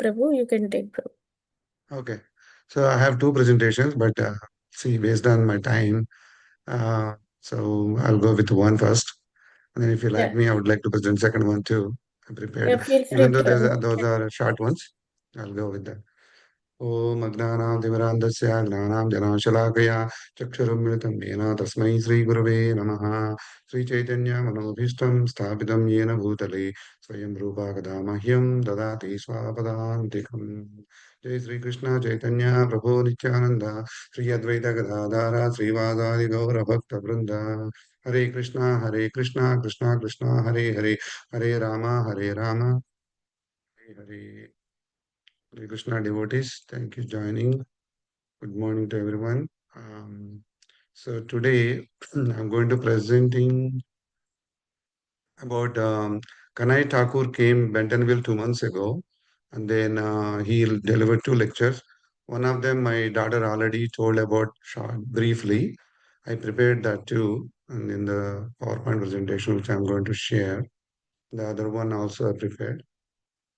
Prabhu. You can take, Prabhu. Okay. So I have two presentations, but see, based on my time, so I'll go with one first. And then if you like Yeah. me, I would like to present second one too. I Yeah, prepared. feel free, Even though Prabhu. those Okay. are short ones, I'll go with that. ॐ अज्ञानातिमिरान्धस्य ज्ञानाञ्जनाशलाकया चक्षुरुन्मिलितं येन तस्मै श्रीगुरवे नमः श्रीचैतन्यमनोभीष्टं स्थापितं येन भूतले स्वयं रूपा कदा मह्यं ददाति स्वापदान्तिकम् जय श्रीकृष्ण चैतन्य प्रभो नित्यानन्द श्री अद्वैत गदाधर श्रीवासादि गौरभक्तवृन्द हरे Krishna Krishna Krishna Hare Hare Hare Ram Hare Hare Hare Krishna devotees, thank you joining. Good morning to everyone. So today I'm going to presenting about Kanai Thakur came Bentonville 2 months ago, and then he delivered two lectures. One of them my daughter already told about short, briefly. I prepared that too, and in the PowerPoint presentation which I'm going to share. The other one also I prepared.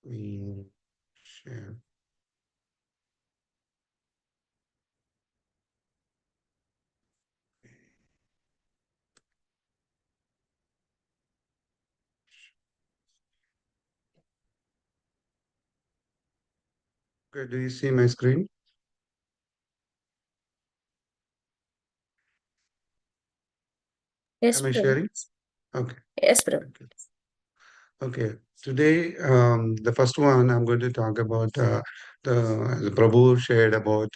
We share. Okay, do you see my screen? Yes, Am I Prabhu. sharing? Okay. Yes, Prabhu. Okay. Okay. Today, the first one I'm going to talk about the Prabhu shared about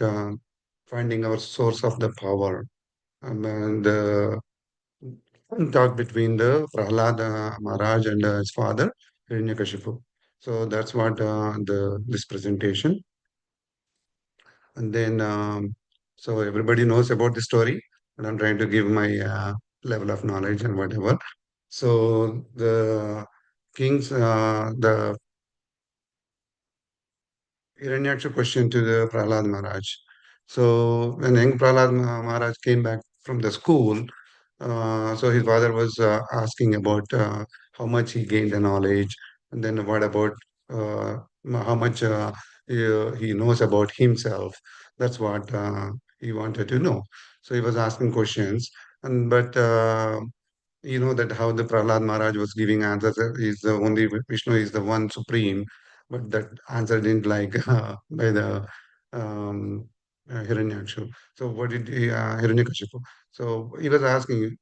finding our source of the power and the talk between the Prahlāda Mahārāja and his father Hiraṇyakaśipu. So that's what the this presentation. And then so everybody knows about the story, but I'm trying to give my level of knowledge and whatever. So the kings, the Hiraṇyaksha question to the Prahlāda Maharaj. So when young Prahlāda Maharaj came back from the school, so his father was asking about how much he gained the knowledge, and then what about uh, how much he knows about himself. That's what he wanted to know. So he was asking questions, and but you know that how the Prahlad Maharaj was giving answers. Is the only Vishnu is the one supreme, but that answer didn't like by the Hiranyakshu. So what did Hiranyakashipu? So he was asking,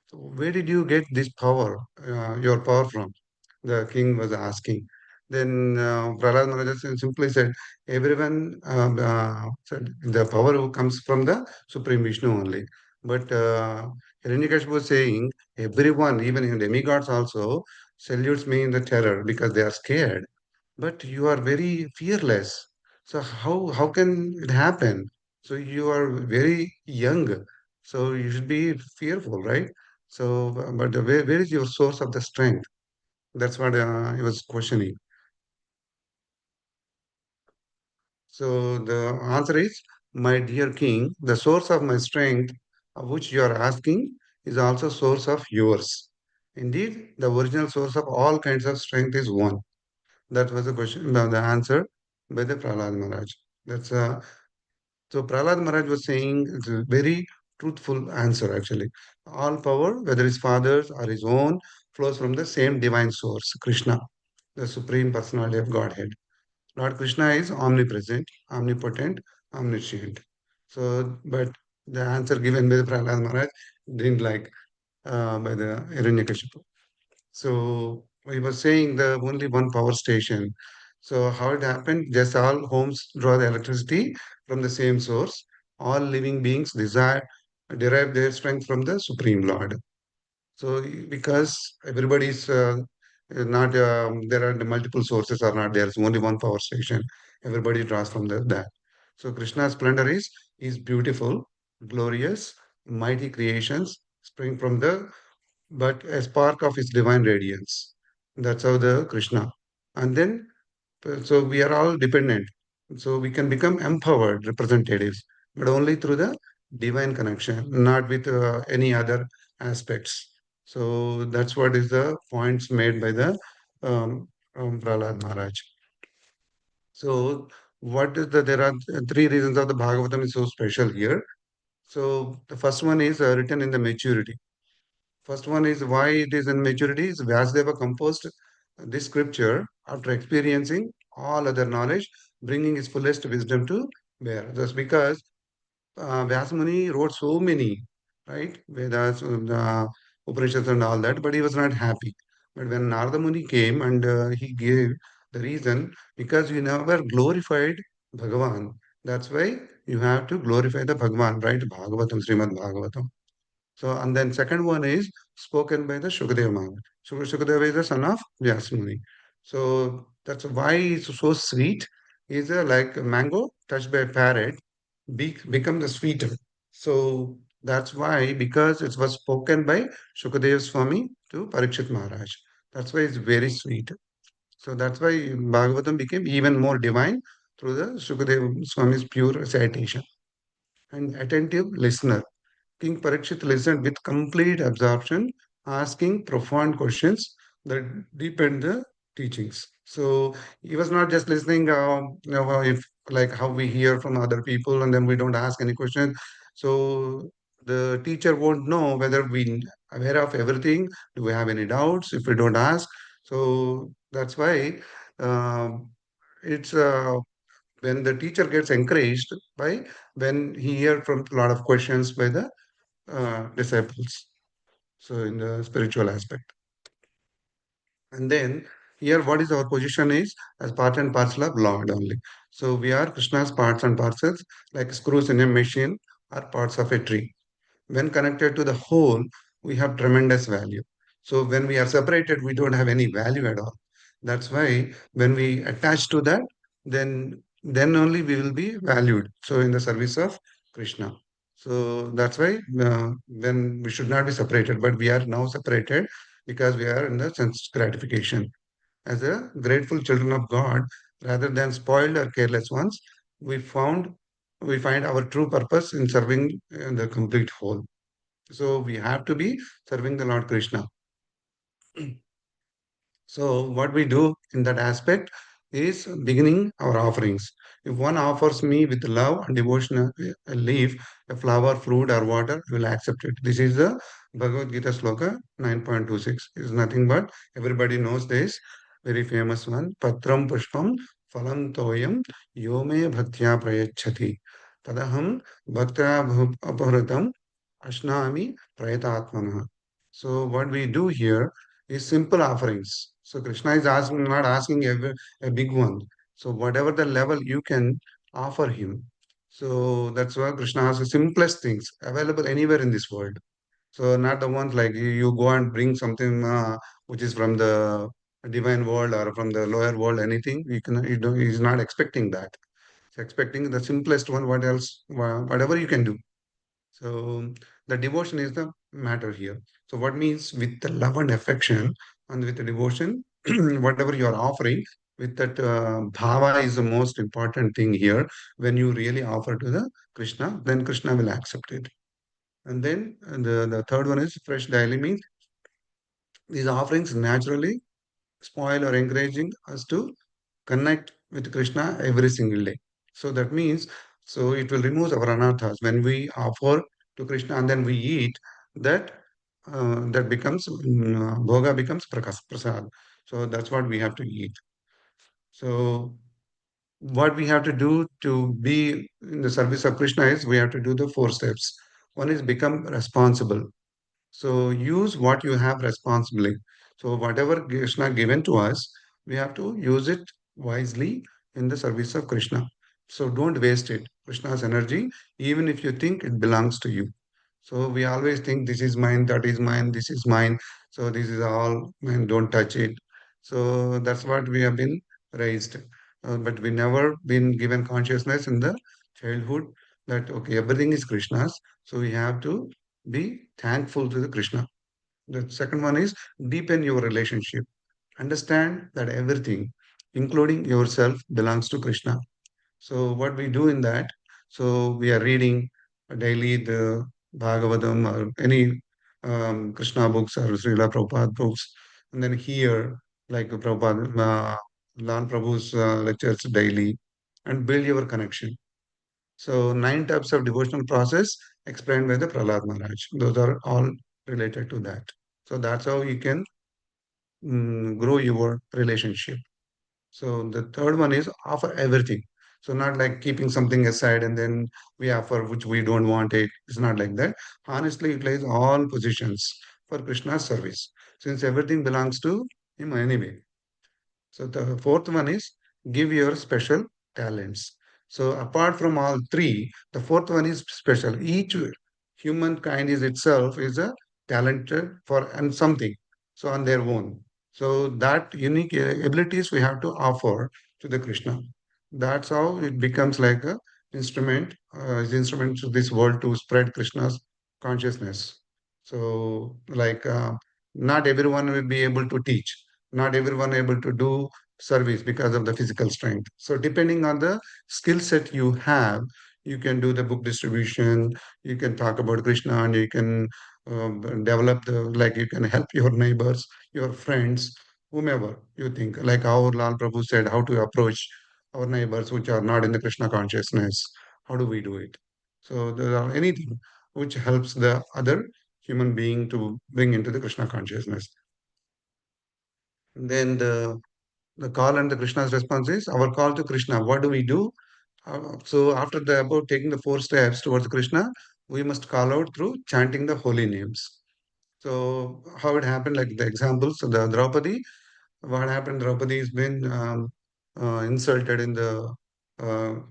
so where did you get this power, your power from? The king was asking. Then Prahlad Maharaj simply said, everyone said the power comes from the Supreme Vishnu only. But Hiranyakashipu was saying, everyone, even in demigods also, salutes me in the terror because they are scared. But you are very fearless. So how can it happen? So you are very young. So you should be fearful, right? So, but where is your source of the strength? That's what he was questioning. So the answer is, my dear king, the source of my strength, of which you are asking, is also source of yours. Indeed, the original source of all kinds of strength is one. That was the question, the answer by the Prahlad Maharaj. That's so Prahlad Maharaj was saying it's a very truthful answer actually. All power, whether his father's or his own, flows from the same divine source, Krishna, the supreme personality of Godhead. Lord Krishna is omnipresent, omnipotent, omniscient. So, but the answer given by the Prahlad Maharaj didn't like by the Hiranyakashipu. So he was saying the only one power station. So how it happened? Just all homes draw the electricity from the same source. All living beings desire derive their strength from the Supreme Lord. So because everybody is not there are the multiple sources are not there. It's only one power station. Everybody draws from that. So Krishna's splendor is beautiful, glorious, mighty creations spring from the but a spark of his divine radiance. That's how the Krishna. And then, so we are all dependent. So we can become empowered representatives, but only through the divine connection, not with any other aspects. So that's what is the points made by the Prahlad Maharaj. So, what is there are three reasons of the Bhagavatam is so special here. So, the first one is written in the maturity. First one is why it is in maturity is Vyāsadeva composed this scripture after experiencing all other knowledge, bringing his fullest wisdom to bear. Just because Vyasamuni wrote so many, right? Vedas, Upanishads and all that, but he was not happy. But when Narada Muni came and he gave the reason, because you never glorified Bhagavan. That's why you have to glorify the Bhagavan, right? Bhagavatam, Śrīmad-Bhāgavatam. So, and then second one is spoken by the Śukadeva Mahārāja. Śukadeva is the son of Vyasamuni. So that's why it's so sweet. Is like a mango touched by a parrot, become the sweeter. So that's why, because it was spoken by Śukadeva Swami to Parīkṣit Mahārāja. That's why it's very sweet. So that's why Bhagavatam became even more divine through the Śukadeva Swami's pure recitation and attentive listener. King Parikshit listened with complete absorption, asking profound questions that deepened the teachings. So he was not just listening, if like how we hear from other people and then we don't ask any questions. So the teacher won't know whether we aware of everything. Do we have any doubts if we don't ask? So that's why it's when the teacher gets encouraged by when he hear from a lot of questions by the disciples. So in the spiritual aspect. And then here what is our position is as part and parcel of Lord only. So we are Krishna's parts and parcels, like screws in a machine are parts of a tree. When connected to the whole, we have tremendous value. So when we are separated, we don't have any value at all. That's why when we attach to that, then only we will be valued. So in the service of Krishna. So that's why when we should not be separated, but we are now separated because we are in the sense gratification. As a grateful children of God, rather than spoiled or careless ones, we found we find our true purpose in serving the complete whole. So we have to be serving the Lord Krishna. So what we do in that aspect is beginning our offerings. If one offers me with love and devotion a leaf, a flower, fruit, or water, I will accept it. This is the Bhagavad Gita sloka 9.26. It is nothing but everybody knows this very famous one. Patram pushpam phalam toyam yome bhaktya prayachati. Tadaham bhaktya apahritam ashnami prayatatmana. So what we do here is simple offerings. So Krishna is asking, not asking a big one. So whatever the level you can offer him. So that's why Krishna has the simplest things available anywhere in this world. So not the ones like you go and bring something which is from the divine world or from the lower world, anything. You don't, he's not expecting that. He's expecting the simplest one. What else? Whatever you can do. So the devotion is the matter here. So what means with the love and affection and with the devotion, whatever you are offering, with that bhava is the most important thing here. When you really offer to the Krishna, then Krishna will accept it. And then the third one is fresh daily means these offerings naturally spoil or encouraging us to connect with Krishna every single day. So that means, so it will remove our anarthas. When we offer to Krishna and then we eat, that that becomes bhoga becomes prasad. So that's what we have to eat. So what we have to do to be in the service of Krishna is we have to do the four steps. One is become responsible. So use what you have responsibly. So whatever Krishna given to us, we have to use it wisely in the service of Krishna. So don't waste it. Krishna's energy, even if you think it belongs to you. So we always think this is mine, that is mine, this is mine. So this is all mine, don't touch it. So that's what we have been raised. But we never been given consciousness in the childhood that okay, everything is Krishna's. So we have to be thankful to the Krishna. The second one is deepen your relationship. Understand that everything, including yourself, belongs to Krishna. So what we do in that, so we are reading daily the Bhagavatam or any Krishna books or Srila Prabhupada books, and then here like Prabhupada learn Prabhu's lectures daily, and build your connection. So, nine types of devotional process explained by the Prahlāda Mahārāja. Those are all related to that. So, that's how you can grow your relationship. So the third one is offer everything. So not like keeping something aside and then we offer which we don't want it. It's not like that. Honestly, utilize all positions for Krishna's service, since everything belongs to him anyway. So the fourth one is give your special talents. So apart from all three, the fourth one is special. Each humankind is itself is a talented for and something. So on their own. So that unique abilities we have to offer to the Krishna. That's how it becomes like a instrument, is instrument to this world to spread Krishna's consciousness. So like not everyone will be able to teach, not everyone able to do service because of the physical strength. So depending on the skill set you have, you can do the book distribution, you can talk about Krishna, and you can develop the like you can help your neighbors, your friends, whomever you think. Like how Lal Prabhu said, how to approach our neighbors which are not in the Krishna consciousness. How do we do it? So there are anything which helps the other human being to bring into the Krishna consciousness. Then the call and the Krishna's response is our call to Krishna. What do we do? So after the about taking the four steps towards Krishna, we must call out through chanting the holy names. So how it happened, like the examples, so the Draupadi, what happened, Draupadi has been insulted in the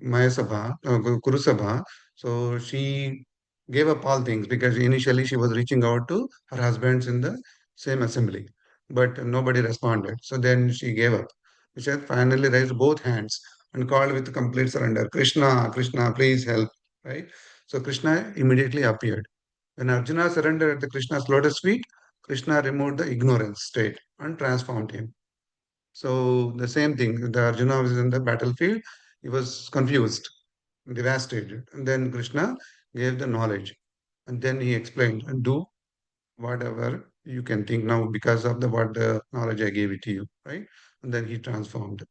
Maya Sabha, Kuru Sabha. So she gave up all things because initially she was reaching out to her husbands in the same assembly, but nobody responded. So then she gave up. She said, finally raised both hands and called with complete surrender, Krishna, Krishna, please help. Right? So Krishna immediately appeared. When Arjuna surrendered at the Krishna's lotus feet, Krishna removed the ignorance state and transformed him. So the same thing, the Arjuna was in the battlefield, he was confused, devastated. And then Krishna gave the knowledge. And then he explained, and do whatever you can think now because of the what the knowledge I gave it to you, right? And then he transformed.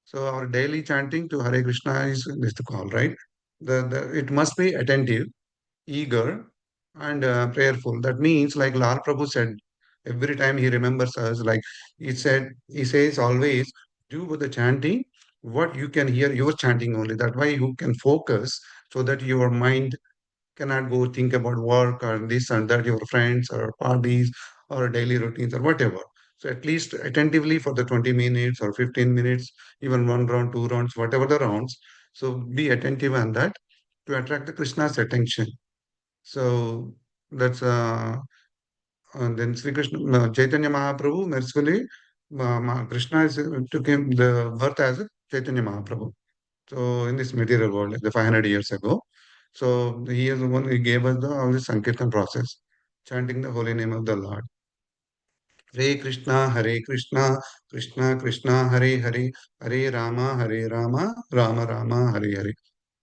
So our daily chanting to Hare Krishna is the call, right? It must be attentive, eager, and prayerful. That means, like Lal Prabhu said, every time he remembers us, like he says always, do with the chanting what you can hear your chanting only. That way you can focus so that your mind cannot go think about work or this and that, your friends or parties or daily routines or whatever. So at least attentively for the 20 minutes or 15 minutes, even one round, two rounds, whatever the rounds. So be attentive on that to attract the Krishna's attention. So that's and then Sri Krishna, Chaitanya Mahaprabhu, mercifully, Krishna took him the birth as Chaitanya Mahaprabhu. So in this material world, like the 500 years ago. So he is the one who gave us all this Sankirtan process, chanting the holy name of the Lord. Hare Krishna, Krishna Krishna, Hare Hare, Hare Rama, Rama Rama, Hare Hare.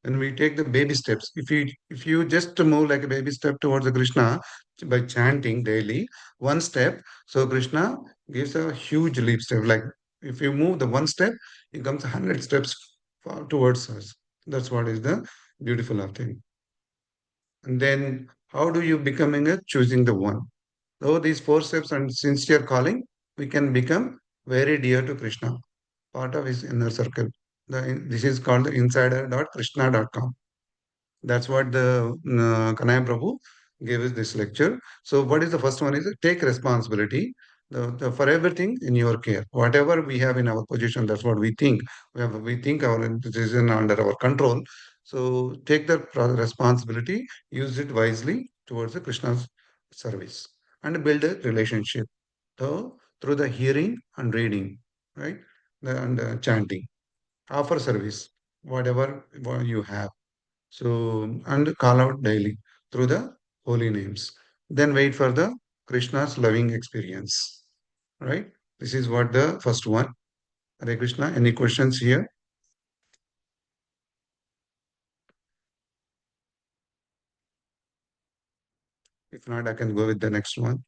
And we take the baby steps. If you just move like a baby step towards the Krishna by chanting daily, one step, so Krishna gives a huge leap step. Like if you move the one step, it comes 100 steps towards us. That's what is the beautiful of thing. And then how do you becoming a choosing the one? Though these four steps and sincere calling, we can become very dear to Krishna, part of his inner circle. This is called the insider.krishna.com. That's what the Kanaya Prabhu gave us this lecture. So, what is the first one? Is take responsibility for everything in your care. Whatever we have in our position, that's what we think. We think our decision under our control. So, take that responsibility, use it wisely towards the Krishna's service, and build a relationship. So, through the hearing and reading, right, and chanting, offer service, whatever you have. So, and call out daily through the holy names. Then wait for the Krishna's loving experience. Right? This is what the first one. Hare Krishna. Any questions here? If not, I can go with the next one.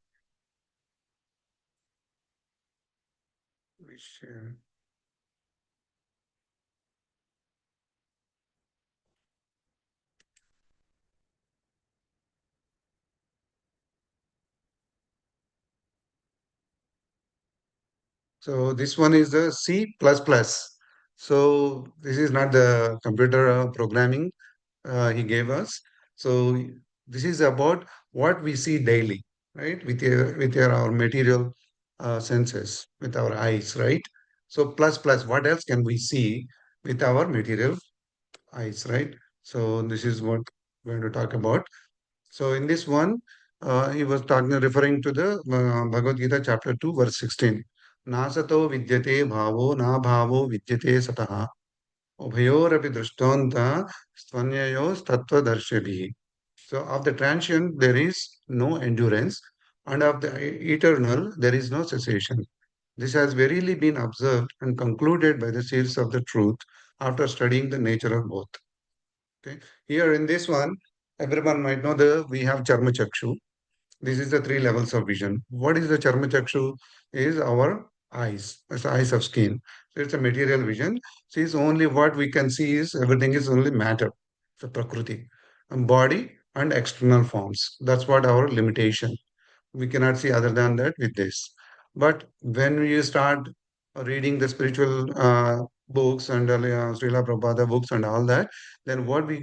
We share. So this one is the C++. So this is not the computer programming he gave us. So this is about what we see daily, right? Our material senses, with our eyes, right? So plus, what else can we see with our material eyes, right? So this is what we're going to talk about. So in this one, he was referring to the Bhagavad Gita chapter 2, verse 16. Nasato vidyate bhavo na bhavo vidyate sataha Ubhayorapi drishtanta stanyayos tattva darshabhi. So of the transient there is no endurance, and of the eternal there is no cessation. This has verily been observed and concluded by the seers of the truth after studying the nature of both. Okay. Here in this one, everyone might know the we have Charma-Cakṣu. This is the three levels of vision. What is the Charma-Cakṣu? Is our eyes. It's the eyes of skin. So it's a material vision. See, it's only what we can see is everything is only matter, the Prakriti, and body and external forms. That's what our limitation. We cannot see other than that with this. But when you start reading the spiritual books and Srila Prabhupada books and all that, then what we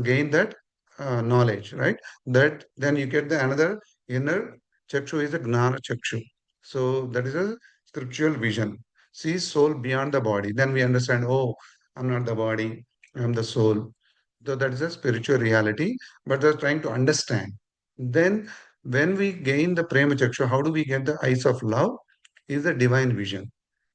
gain that knowledge, right? That then you get the another inner chakshu is the gnana chakshu. So that is a scriptural vision. See soul beyond the body. Then we understand, oh, I'm not the body, I'm the soul. So that is a spiritual reality, but they're trying to understand. Then when we gain the Prema-Cakṣu, how do we get the eyes of love? Is the divine vision.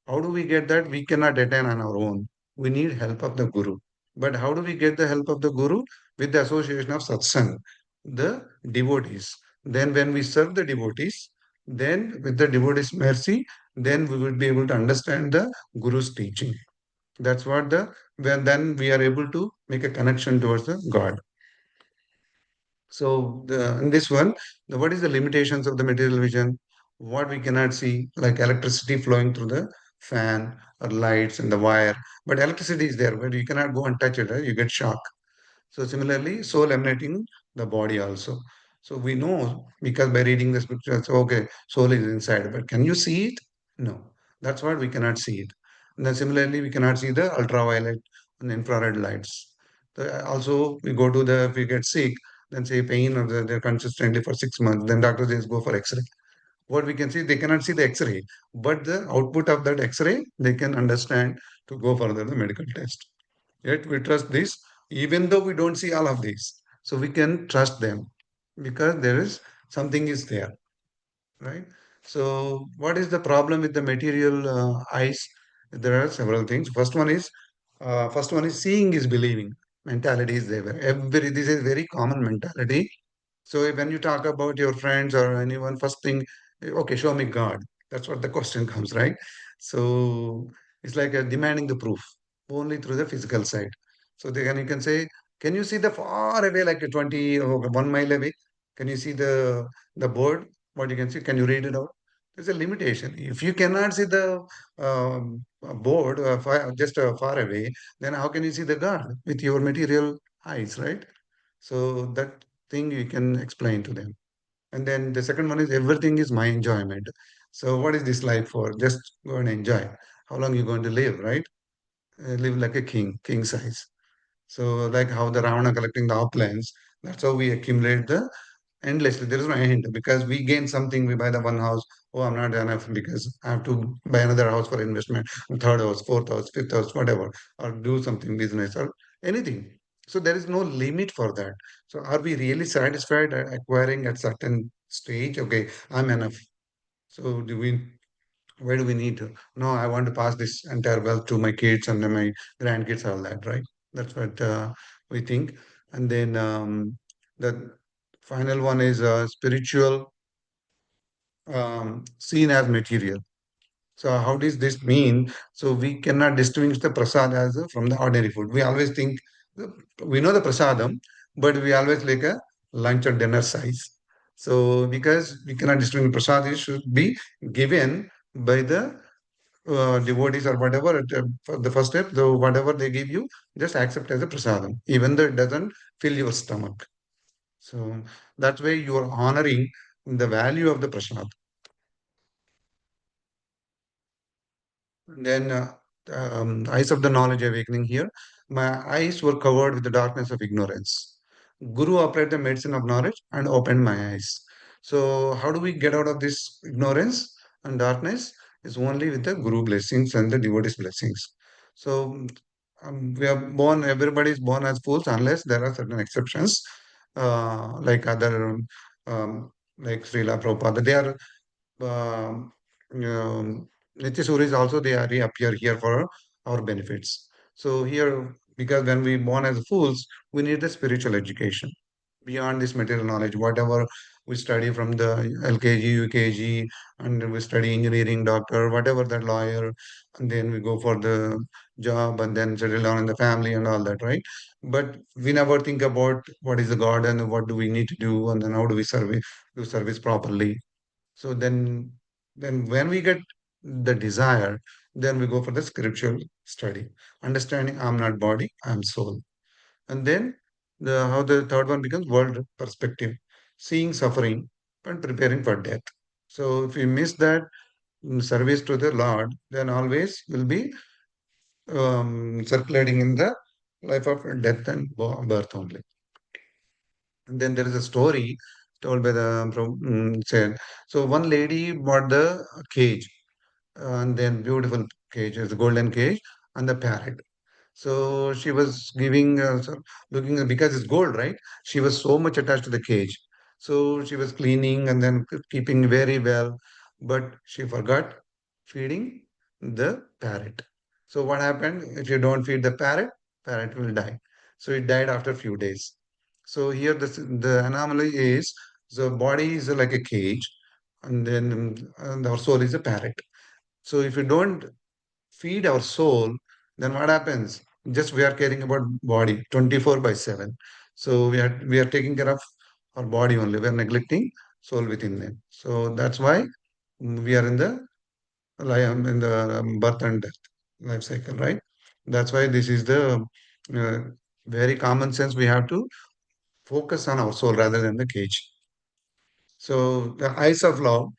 How do we get that? We cannot attain on our own. We need help of the Guru. But how do we get the help of the Guru? With the association of Satsang, the devotees. Then when we serve the devotees, then with the devotees' mercy, then we will be able to understand the Guru's teaching. That's what when then we are able to make a connection towards the God. So in this one, what is the limitations of the material vision? What we cannot see, like electricity flowing through the fan or lights and the wire. But electricity is there, but you cannot go and touch it, right? You get shock. So similarly, soul emanating the body also. So we know because by reading the scriptures, okay, soul is inside, but can you see it? No. That's what we cannot see it. And then similarly, we cannot see the ultraviolet and infrared lights. Also, we go to if we get sick, then say pain or they're consistently for 6 months, then doctor says go for X-ray. What we can see, they cannot see the X-ray, but the output of that X-ray, they can understand to go further the medical test. Yet we trust this, even though we don't see all of these. So we can trust them because there is something is there, right? So what is the problem with the material eyes? There are several things. First one is seeing is believing. Mentality is there. This is very common mentality. So when you talk about your friends or anyone, first thing, okay, show me God. That's what the question comes, right? So it's like demanding the proof only through the physical side. So you can say, can you see the far away, like a 20 or 1 mile away? Can you see the board? What you can see? Can you read it out? There's a limitation. If you cannot see the board just far away, then how can you see the God with your material eyes, right? So that thing you can explain to them. And then the second one is everything is my enjoyment. So what is this life for? Just go and enjoy. How long you going to live, right? Live like a king size. So like how the Ravana collecting the uplands, that's how we accumulate the endlessly. There is no end because we gain something, we buy the one house. Oh, I'm not enough because I have to buy another house for investment, third house, fourth house, fifth house, whatever, or do something business or anything. So there is no limit for that. So are we really satisfied at acquiring at certain stage? Okay, I'm enough. So why do we need to? No, I want to pass this entire wealth to my kids and then my grandkids, all that, right? That's what we think. And then the final one is spiritual seen as material. So how does this mean? So we cannot distinguish the prasad as from the ordinary food. We always think we know the prasadam, but we always like a lunch or dinner size. So because we cannot distinguish prasad, it should be given by the devotees or whatever for the first step. So whatever they give you, just accept as a prasadam, even though it doesn't fill your stomach. So that way you are honoring the value of the prasad. Then eyes of the knowledge awakening here. My eyes were covered with the darkness of ignorance. Guru applied the medicine of knowledge and opened my eyes. So how do we get out of this ignorance and darkness? Is only with the Guru blessings and the devotees blessings. So we are born. Everybody is born as fools unless there are certain exceptions, like other like Srila Prabhupada. They are um, Nityasuris also they are reappear here for our benefits. So here, because when we born as fools, we need the spiritual education beyond this material knowledge. Whatever we study from the LKG, UKG, and we study engineering, doctor, whatever that lawyer, and then we go for the job and then settle down in the family and all that, right? But we never think about what is the God and what do we need to do and then how do we do service properly. So then when we get the desire, then we go for the scriptural study, understanding I'm not body, I'm soul. And then how the third one becomes world perspective, seeing suffering and preparing for death. So if we miss that service to the Lord, then always will be circulating in the life of death and birth only. And then there is a story told by the said. So one lady bought the cage, and then beautiful cage, it's a golden cage, and the parrot. So she was giving, looking because it's gold, right? She was so much attached to the cage. So she was cleaning and then keeping very well, but she forgot feeding the parrot. So what happened? If you don't feed the parrot, parrot will die. So it died after a few days. So here the anomaly is the body is like a cage, and then and our soul is a parrot. So if you don't feed our soul, then what happens? Just we are caring about body 24 by 7. So we are taking care of our body only. We are neglecting soul within them. So that's why we are in the birth and death life cycle, right? That's why this is the uh, very common sense. We have to focus on our soul rather than the cage. So the eyes of love,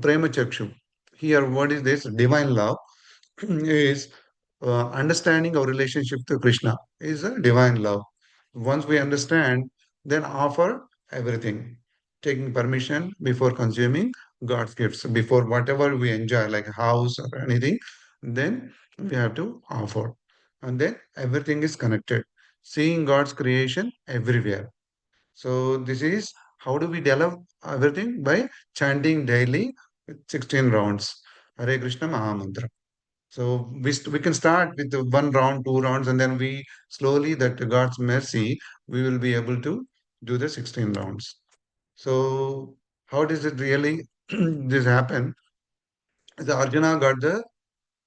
Prema-Cakṣu. Here, what is this? Divine love is understanding our relationship to Krishna is a divine love. Once we understand, then offer everything, taking permission before consuming God's gifts, before whatever we enjoy, like a house or anything, then we have to offer. And then everything is connected. Seeing God's creation everywhere. So this is how do we develop everything? By chanting daily with 16 rounds. Hare Krishna Mahamantra. So we can start with the 1 round, 2 rounds, and then we slowly, that God's mercy, we will be able to do the 16 rounds. So how does it really this happen? The Arjuna got the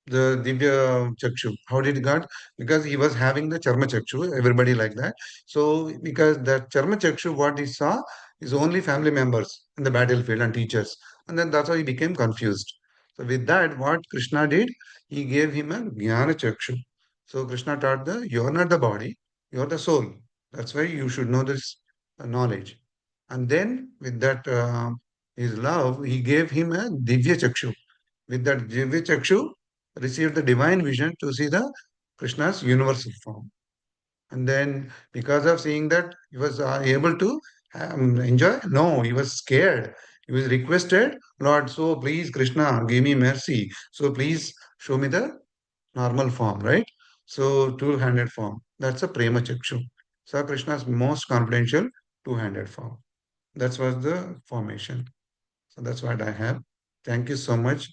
Divya Chakshu. How did he got? Because he was having the Charma Chakshu, everybody like that. So because the Charma Chakshu, what he saw is only family members in the battlefield and teachers. And then that's how he became confused. So with that, what Krishna did, he gave him a Jnana Chakshu. So Krishna taught you're not the body, you're the soul. That's why you should know this knowledge. And then with that, his love, he gave him a Divya Chakshu. With that Divya Chakshu, received the divine vision to see the Krishna's universal form. And then, because of seeing that, he was able to enjoy. No, he was scared. He was requested, Lord, so please, Krishna, give me mercy. So please show me the normal form, right? So two-handed form. That's a Prema-Cakṣu. So Krishna's most confidential two-handed form. That was the formation. So that's what I have. Thank you so much.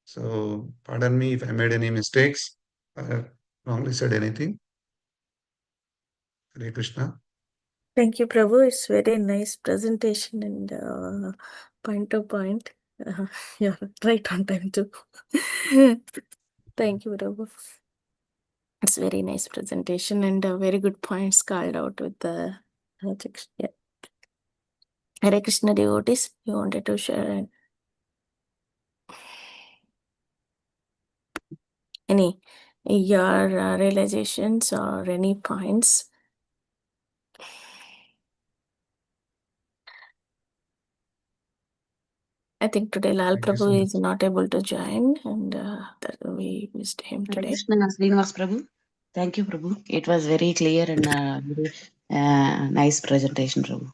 So pardon me if I made any mistakes, wrongly said anything. Hare Krishna. Thank you, Prabhu. It's very nice presentation and point to point. Yeah, right on time too. Thank you, Prabhu. It's very nice presentation and very good points called out with the yeah. Hare Krishna devotees, you wanted to share any your realizations or any points? I think today Lal Thank you so Prabhu much. is not able to join, and that we missed him Hare today. Krishna, Srinivas Prabhu. Thank you, Prabhu. It was very clear and very nice presentation, Prabhu.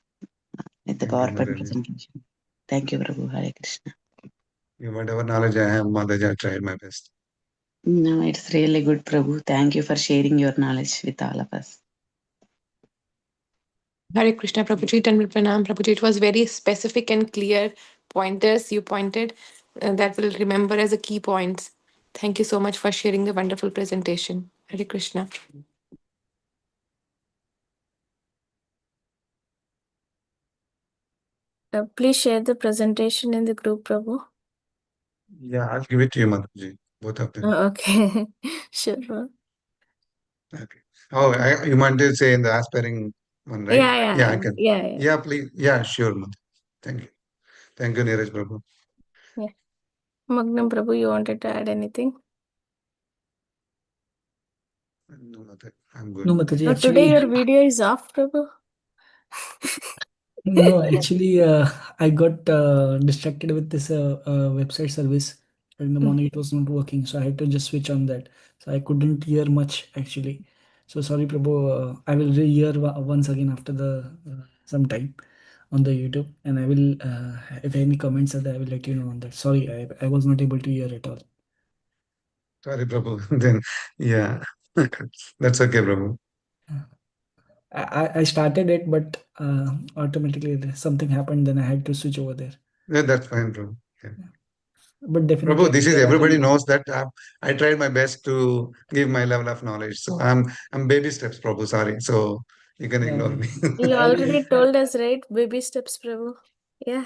With the Thank you, PowerPoint Mataji. presentation. Thank you, Prabhu. Hare Krishna. Whatever knowledge I have, Mataji, I tried my best. No, it's really good, Prabhu. Thank you for sharing your knowledge with all of us. Hare Krishna, Prabhuji, Tanvi Pranam, Prabhuji. It was very specific and clear pointers you pointed that will remember as a key points. Thank you so much for sharing the wonderful presentation. Hare Krishna. Please share the presentation in the group, Prabhu. Yeah, I'll give it to you, Mataji. Both of them. Okay, sure. Okay. Oh, you meant to say in the aspiring one, right? Yeah, I can. yeah. Yeah, please. Yeah, sure, Mataji. Thank you. Thank you, Neeraj Prabhu. Magnam Prabhu, you wanted to add anything? No, Mataji, I'm good. No, Mataji, No, today actually, your video is off, Prabhu. no, actually, I got distracted with this website service. In the morning, it was not working, so I had to just switch on that. So I couldn't hear much actually. So sorry, Prabhu. I will re-hear once again after the some time on the YouTube, and I will, if any comments are there, I will let you know on that. Sorry, I was not able to hear at all. Sorry, Prabhu. Then, yeah, that's okay, Prabhu. I started it, but automatically something happened. Then I had to switch over there. Yeah, that's fine, Prabhu. Yeah. But definitely, Prabhu, this is here I everybody will. knows that I tried my best to give my level of knowledge. So I'm baby steps, Prabhu. Sorry. So you can ignore me. You I will- already told us, right? Baby steps, Prabhu. Yeah.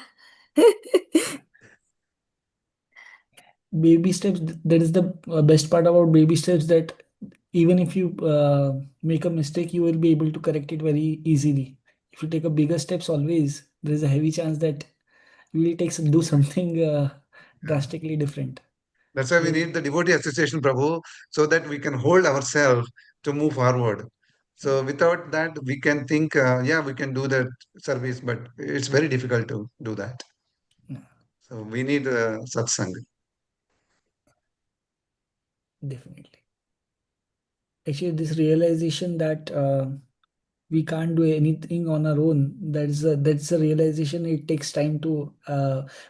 Baby steps, that is the best part about baby steps, that even if you make a mistake, you will be able to correct it very easily. If you take a bigger steps, always there is a heavy chance that you will do something drastically different. That's why we So, need the devotee association, Prabhu, so that we can hold ourselves to move forward. So without that, we can think, yeah, we can do that service, but it's very difficult to do that. yeah, So we need satsang. definitely. Actually, this realization that we can't do anything on our own, that's a realization. It takes time to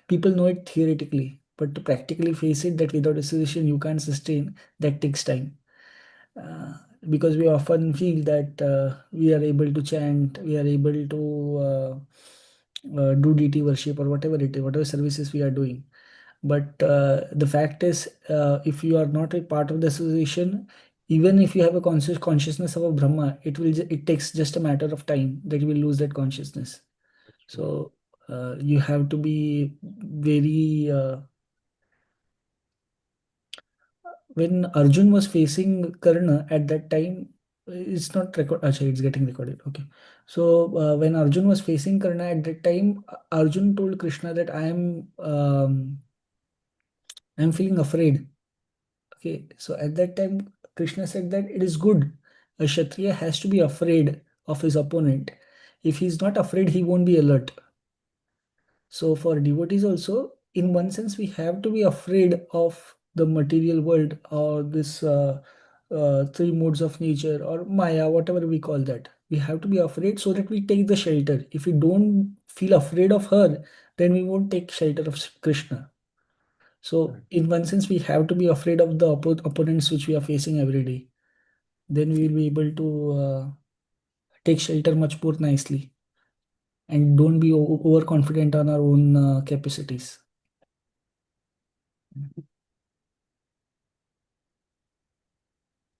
people know it theoretically, but to practically face it, that without association you can't sustain, that takes time. uh, because we often feel that we are able to chant, we are able to do deity worship or whatever it is, whatever services we are doing. But the fact is, if you are not a part of the association, even if you have a consciousness of a Brahma, it takes just a matter of time that you will lose that consciousness. So you have to be very. When Arjun was facing Karna at that time, it's not record. Actually, it's getting recorded. Okay. So when Arjun was facing Karna at that time, Arjun told Krishna that I'm feeling afraid. Okay, so at that time, Krishna said that it is good. A Kshatriya has to be afraid of his opponent. If he's not afraid, he won't be alert. So for devotees also, in one sense, we have to be afraid of the material world, or this three modes of nature, or Maya, whatever we call that. We have to be afraid so that we take the shelter. If we don't feel afraid of her, then we won't take shelter of Krishna. So in one sense, we have to be afraid of the opponents which we are facing every day. Then we will be able to take shelter much more nicely, and don't be overconfident on our own capacities.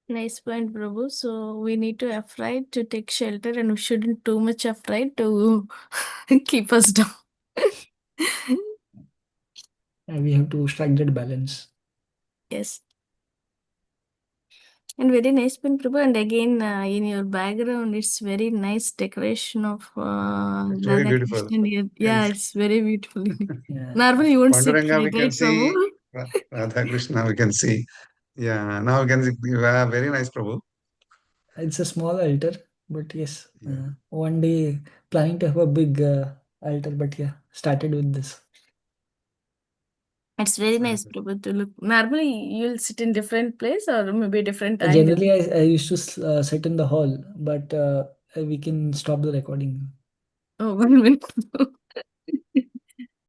Nice point, Prabhu. So we need to afraid to take shelter, and we shouldn't too much afraid to keep us down. We have to strike that balance. Yes. And very nice point, Prabhu. And again, in your background, it's very nice decoration of It's very Radha beautiful. Krishna. Yeah, it's very beautiful. Yeah. Normally, you won't see Panduranga, we it, can right, Prabhu? see Radha Krishna, we can see. Yeah, now we can see. Very nice, Prabhu. It's a small altar, but yes, Yeah. one day planning to have a big altar, but yeah, started with this. It's very nice, Thank you. Prabhu, to look. Normally, you'll sit in different place or maybe different angle. Generally, I used to sit in the hall, but we can stop the recording. Oh, 1 minute.